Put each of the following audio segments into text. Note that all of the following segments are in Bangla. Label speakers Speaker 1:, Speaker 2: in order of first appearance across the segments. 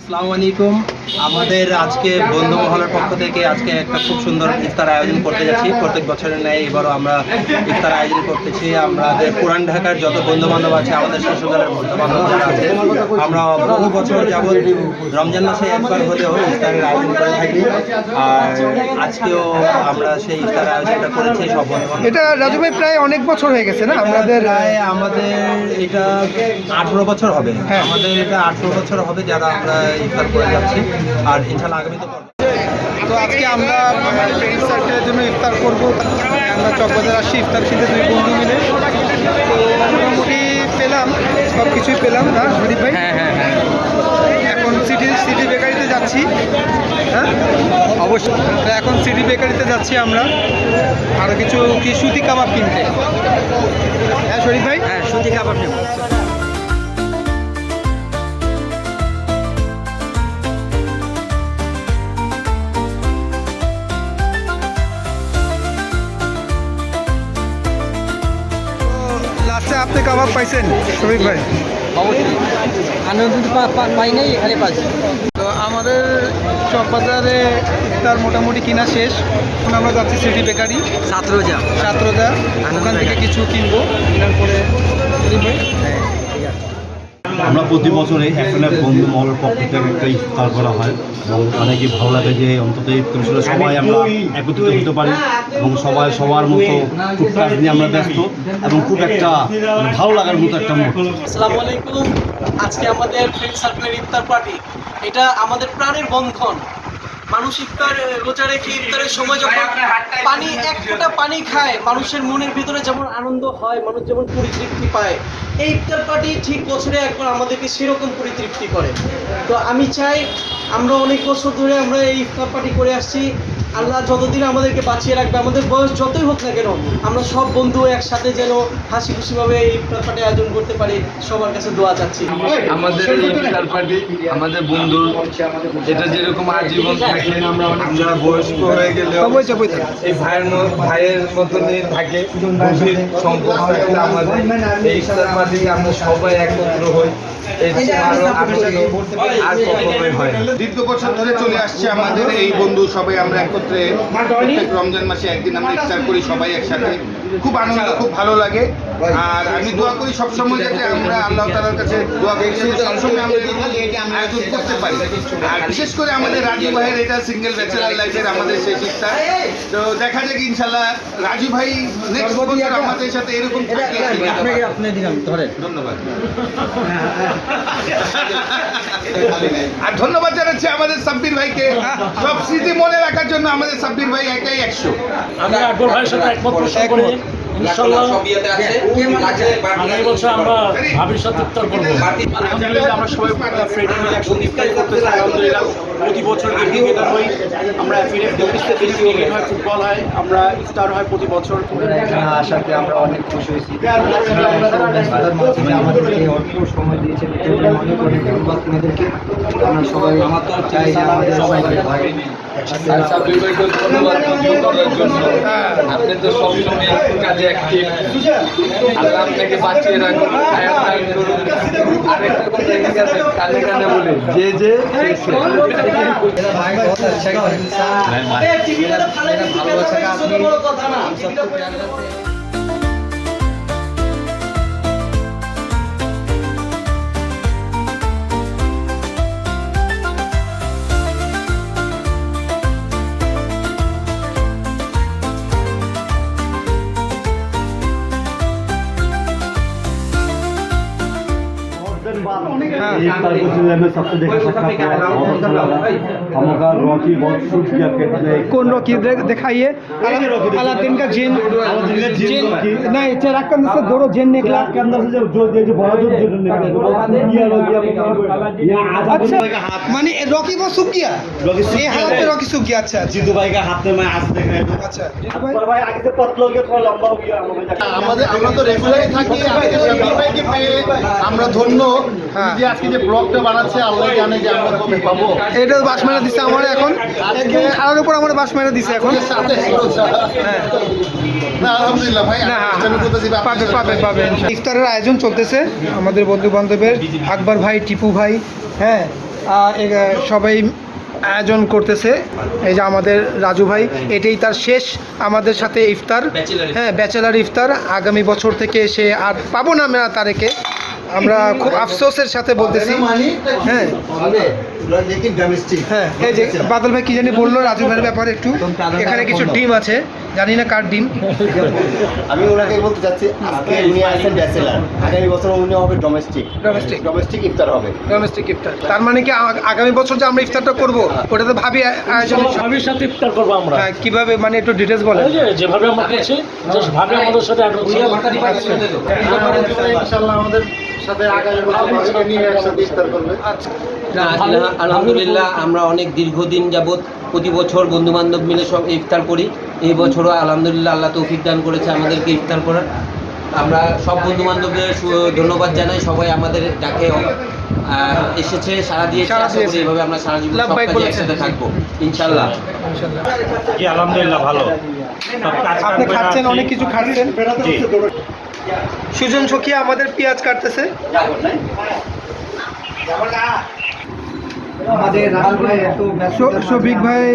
Speaker 1: আসসালামু আলাইকুম। আমাদের আজকে বন্ধু মহলের পক্ষ থেকে আজকে একটা খুব সুন্দর ইফতার আয়োজন করতে যাচ্ছি। প্রত্যেক বছরের ন্যায় এবারও আমরা ইফতার আয়োজন করতেছি। আমাদের পুরান ঢাকার যত বন্ধু বান্ধব আছে, আমাদের শ্বশুরবাড়ির বন্ধু বান্ধব যারা আছে, আমরা বহু বছর যাবৎ রমজান মাসে একবার হলেও ইফতারের আয়োজন করে থাকি। আর আজকেও আমরা সেই ইফতার আয়োজনটা করেছি সব বন্ধু বান্ধব।
Speaker 2: এটা রাজু ভাই প্রায় অনেক বছর হয়ে গেছে না আমাদের?
Speaker 1: আমাদের এটা 18 বছর হবে।
Speaker 2: হ্যাঁ,
Speaker 1: আমাদের এটা 18 বছর হবে যারা আমরা ইফতার করে যাচ্ছি, আর ইনশাআল্লাহ আগামীতে করব।
Speaker 2: তো আজকে আমরা ফ্রেন্ড সার্কেলের জন্য ইফতার করবো। আমরা চকবাজার আসছি ইফতার খেতে দুই বন্ধু মিলে। তো মোটামুটি পেলাম, সব কিছুই পেলাম না শরীফ ভাই?
Speaker 1: হ্যাঁ হ্যাঁ হ্যাঁ,
Speaker 2: এখন সিটি বেকারিতে যাচ্ছি। হ্যাঁ অবশ্যই, তো এখন সিটি বেকারিতে যাচ্ছি আমরা আরও কিছু সুতি কাবাব কিনতে। হ্যাঁ শরীফ ভাই?
Speaker 1: হ্যাঁ সুতি কাবাব নেব।
Speaker 2: লাস্টে আপনি কাবাব পাইছেন শরীফ ভাই?
Speaker 1: অবশ্যই আনন্দ পাই নাই, এখানে পাচ্ছি।
Speaker 2: তো আমাদের চকবাজারে ইফতার মোটামুটি কিনা শেষ। এখন আমরা যাচ্ছি সিটি বেকারি
Speaker 1: ছাত্রজা
Speaker 2: ওখান থেকে কিছু কিনবো, কেনার পরে
Speaker 3: আমরা প্রতি বছরে এফএনএফ বন্ধু মহলের পক্ষ থেকে একটা ইফতার করা হয় এবং অনেকই ভালো লাগে যে অন্তত ইফতার সবাই আমরা একত্রিত হতে পারি এবং সবাই সবার মতো খুব কাজ নিয়ে আমরা ব্যস্ত এবং খুব একটা ভালো লাগার মতো একটা মুহূর্ত।
Speaker 4: আসসালামু আলাইকুম। আজকে আমাদের ফ্রেন্ড সার্কেলের ইফতার পার্টি। এটা আমাদের প্রাণের বন্ধন। মানুষ ইফতার রোজা রেখে ইফতারের সময় যখন পানি এক ফোঁটা পানি খায়, মানুষের মনের ভিতরে যেমন আনন্দ হয়, মানুষ যেমন পরিতৃপ্তি পায়, এই ইফতার পার্টি ঠিক বছরে একবার আমাদেরকে সেরকম পরিতৃপ্তি করে। তো আমি চাই আমরা অনেক বছর ধরে আমরা এই ইফতার পার্টি করে আসছি। আল্লাহ যতদিন আমাদেরকে বাঁচিয়ে রাখবে, আমাদের বয়স যতই হোক না কেন, আমরা সব বন্ধু একসাথে যেন হাসি খুশিভাবে এই ইফতার পার্টি আয়োজন করতে পারি। সবার কাছে দোয়া চাচ্ছি।
Speaker 5: আমাদের এই ইফতার পার্টি আমাদের বন্ধু, এটা যেরকম আজীবন থাকে, আমরা বয়স্ক হয়ে গেলে এই ভাইয়ের মতনই থাকে, গভীর সম্পর্ক থাকলে আমাদের এই ইফতার পার্টি আমরা সবাই একত্র হই।
Speaker 6: দীর্ঘ বছর ধরে চলে আসছে আমাদের এই বন্ধু সবাই আমরা একত্রে প্রত্যেক রমজান মাসে একদিন আমরা ইফতার করি সবাই একসাথে। খুব আনন্দ, খুব ভালো লাগে। আর আমি দোয়া করি সবসময় যাতে আমরা আল্লাহ তাআলার কাছে দোয়া করি সবসময় আমরা আয়োজন করতে পারি। আর বিশেষ করে আমাদের রাজু ভাইয়ের এটা সিঙ্গেল ব্যাচেলার লাইফের আমাদের শেষ ইফতার। তো দেখা যাক ইনশাল্লাহ রাজু ভাই নেক্সট বছর আমাদের সাথে এরকম থাকে। ধন্যবাদ। আর ধন্যবাদ জানাচ্ছি আমাদের সাব্বির ভাইকে, সব স্মৃতি মনে রাখার জন্য। আমাদের সাব্বির ভাই একাই 100।
Speaker 7: আমি আকবর ভাইয়ের সাথে একমত পোষণ করি। ইনশাআল্লাহ আগামী বছর আমরা ভবিষ্যৎ ইফতার করবো।
Speaker 1: আলহামদুলিল্লাহ আমরা সবাই ফ্রেন্ড মিলে একসঙ্গে ইফতার করতেছি। আলহামদুলিল্লাহ প্রতি বছর গেট টুগেদার হই আমরা। ক্রিকেট হয়, ফুটবল হয়, আমরা ইফতার হয় প্রতি বছর।
Speaker 8: এখানে আসাতে আমরা অনেক খুশি হয়েছি। আমাদেরকে অল্প সময় দিয়েছে, মনে করি ধন্যবাদ তোমাদেরকে। আমরা সবাই চাই যে আমাদের সবাই ভাই
Speaker 5: সাব্বির ভাইকে ধন্যবাদ করার জন্য। আপনি তো সবসময় কাজে অ্যাক্টিভ। আল্লাহ আপনাকে বাঁচিয়ে রাখুন, হায়াত দান করুন। আরেকটা কথা ঠিক আছে, কানে কানে বলে যে
Speaker 2: कौन रॉकी दिखाइए? अलादीन का जिन नहीं चराग के अंदर से दोनों जिन निकला के अंदर से जो अच्छा माने रॉकी वो सूख गया, ये हालत में रॉकी सूख गया। अच्छा
Speaker 3: জিতু ভাই का हाथ में आंसू देख रहे हैं।
Speaker 2: अच्छा
Speaker 3: भाई आगे से पतला हो गया, थोड़ा लंबा हो गया।
Speaker 6: আমাদের আমরা তো রেগুলারই থাকি। আজকে সাব্বির ভাইকে পেয়ে আমরা ধন্য। যে আজকে যে ব্লগটা বানাচ্ছে আল্লাহ জানে যে আমরা কবে পাবো।
Speaker 2: এটা বাস মেরা দিছে আমার এখন একদম খারার উপর আমার বাস মেরা দিছে এখন।
Speaker 6: না আলহামদুলিল্লাহ ভাই,
Speaker 2: পাবেন। ইফতারের আয়োজন চলতেছে আমাদের বন্ধু বান্ধবের, আকবর ভাই, টিপু ভাই, হ্যাঁ সবাই আয়োজন করতেছে। এই যে আমাদের রাজু ভাই, এটাই তার শেষ আমাদের সাথে ইফতার। হ্যাঁ, ব্যাচেলার ইফতার। আগামী বছর থেকে সে আর পাবো না আমরা তারেকে, আমরা খুব আফসোসের সাথে বলতেছি। হ্যাঁ হ্যাঁ, এই যে বাদল ভাই কি জানি বললো রাজু ভাইয়ের ব্যাপারে একটু। এখানে কিছু ডিম আছে, জানি না কার ডিম।
Speaker 3: আমি ওনাকে বলতে চাচ্ছি, আজকে উনি আছেন ব্যাচেলার, আগামী বছর উনি হবে ডোমেস্টিক ইফতার হবে।
Speaker 2: ডোমেস্টিক ইফতার তার মানে কি আগামী বছর যে আমরা ইফতারটা করব ওটা তো ভাবি আয়োজন।
Speaker 7: ভাবির সাথে ইফতার করবো আমরা।
Speaker 2: হ্যাঁ, কিভাবে মানে একটু ডিটেলস বলেন।
Speaker 7: ওই যে যেভাবে আমরা করছি জাস্ট ভাবে আমাদের সাথে add হচ্ছে।
Speaker 3: ইনশাআল্লাহ আমাদের সাথে আগামী বছর নিয়ে একসাথে ইফতার করবে।
Speaker 1: আলহামদুলিল্লাহ, আমরা অনেক দীর্ঘদিন যাবৎ প্রতি বছর বন্ধু বান্ধব মিলে সব ইফতার করি। এই বছরও আলহামদুলিল্লাহ আল্লাহ তৌফিক দান করেছে আমাদেরকে ইফতার করার। আমরা সব বন্ধু বান্ধবদের ধন্যবাদ জানাই, সবাই আমাদের ডাকে এসেছে, সারা দিয়েছে। আশা করি এইভাবে আমরা সারা জীবন সব কাজে একসাথে থাকবো ইনশাল্লাহ।
Speaker 3: জি আলহামদুলিল্লাহ ভালো।
Speaker 2: আপনি খাচ্ছেন, অনেক কিছু খাচ্ছেন। সুজন সখিয়া আমাদের পেঁয়াজ কাটতেছে।
Speaker 8: আমাদের রাজু ভাই এত ব্যস্ত,
Speaker 2: শফিক ভাই,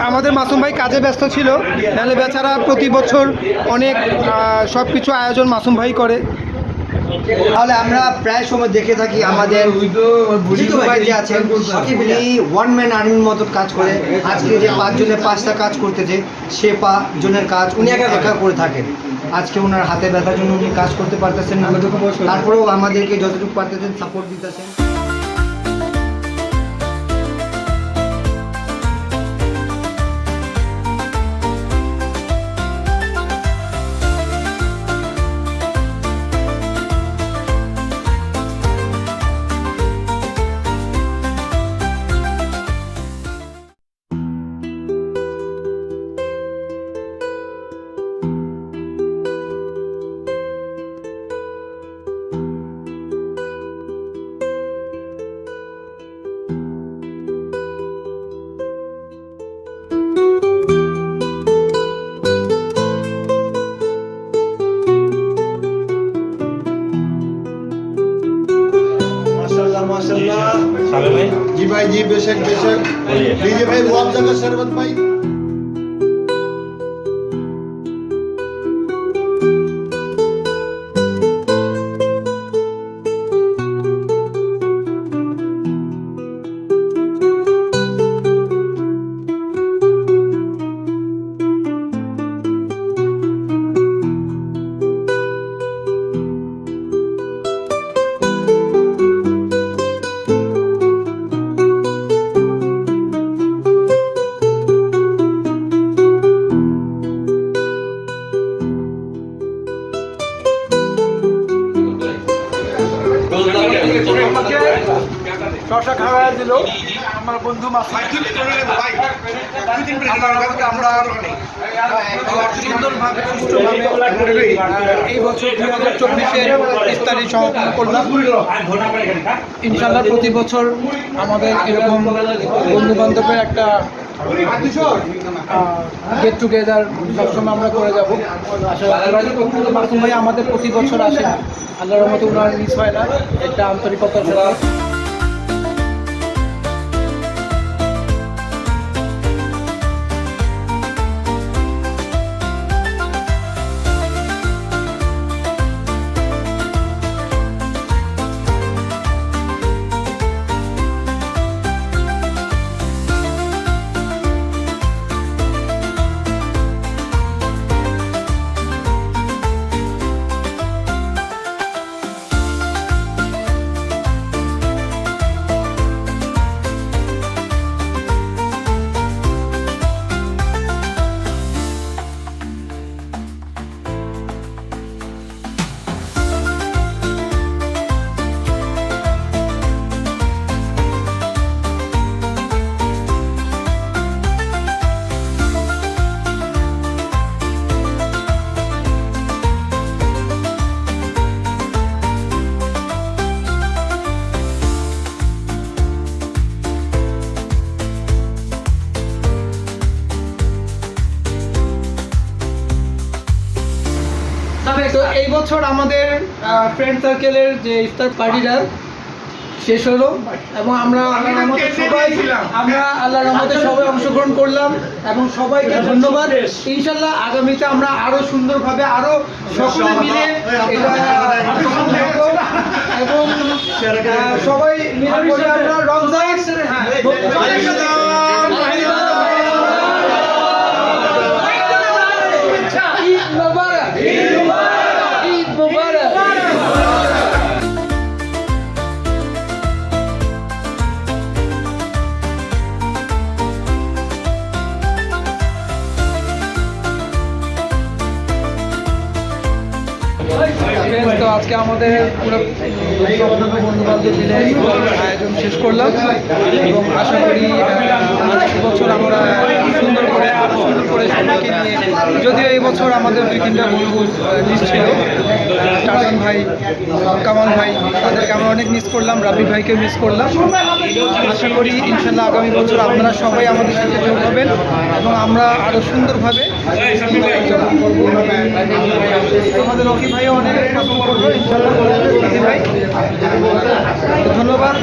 Speaker 2: আমাদের মাসুম ভাই কাজে ব্যস্ত ছিল, নাহলে বেচারা প্রতি বছর অনেক সব কিছু আয়োজন মাসুম ভাই করে।
Speaker 8: তাহলে আমরা প্রায় সময় দেখে থাকি আমাদের জিতু ভাই যে আছেন উনি ওয়ান ম্যান আর্মির মতো কাজ করে। আজকে যে 5 জনের 5টা কাজ করতেছে, সে 5 জনের কাজ উনি একা করে থাকেন। আজকে ওনার হাতে ব্যথার জন্য উনি কাজ করতে পারতেছেন না, তারপরেও আমাদেরকে যতটুকু পারতেছেন সাপোর্ট দিতেছেন।
Speaker 3: जी भाई जी बेशक बेशक लीजिए भाई मुआवजा का शरबत भाई।
Speaker 2: শশা খাওয়া দিল আমার বন্ধু মাসুম। আমরা সুন্দরভাবে সুষ্ঠুভাবে এই বছর 2024-এর ইফতারি সমাপন করলাম। ইনশাল্লাহ প্রতি বছর আমাদের এরকম বন্ধু বান্ধবের একটা গেট টুগেদার সবসময় আমরা করে যাব। মাসুম ভাই আমাদের প্রতি বছর আসে, আল্লাহর রহমতে ওনার মিস হয় না, একটা আন্তরিকতার সাথে। বছর আমাদের ফ্রেন্ড সার্কেলের যে ইফতার পার্টিটা শেষ হলো এবং আমরা আল্লাহর রহমতে সবাই অংশগ্রহণ করলাম এবং সবাইকে ধন্যবাদ। ইনশাল্লাহ আগামীতে আমরা আরো সুন্দরভাবে আরো সকলে মিলে এটা করবো এবং সবাই মিলে আমরা রমজান ঈদ মোবারক, ঈদ মোবারক। তো আজকে আমাদের পুরো বন্ধু বান্ধব মিলে আয়োজন শেষ করলাম এবং আশা করি আগামী বছর আমরা সুন্দর করে আরো সুন্দর করে সবাইকে নিয়ে, যদিও এই বছর আমাদের 2-3টা বন্ধু মিস ছিল, টার্জান ভাই, কামাল ভাই, তাদেরকে আমরা অনেক মিস করলাম, রাবি ভাইকেও মিস করলাম। আশা করি ইনশাল্লাহ আগামী বছর আপনারা সবাই আমাদের সাথে যোগ হবেন এবং আমরা আরো সুন্দরভাবে উদযাপন করবো। আমাদের রকি ভাইও অনেক পছন্দ করবো ইনশাল্লাহ। রকি ভাই ধন্যবাদ।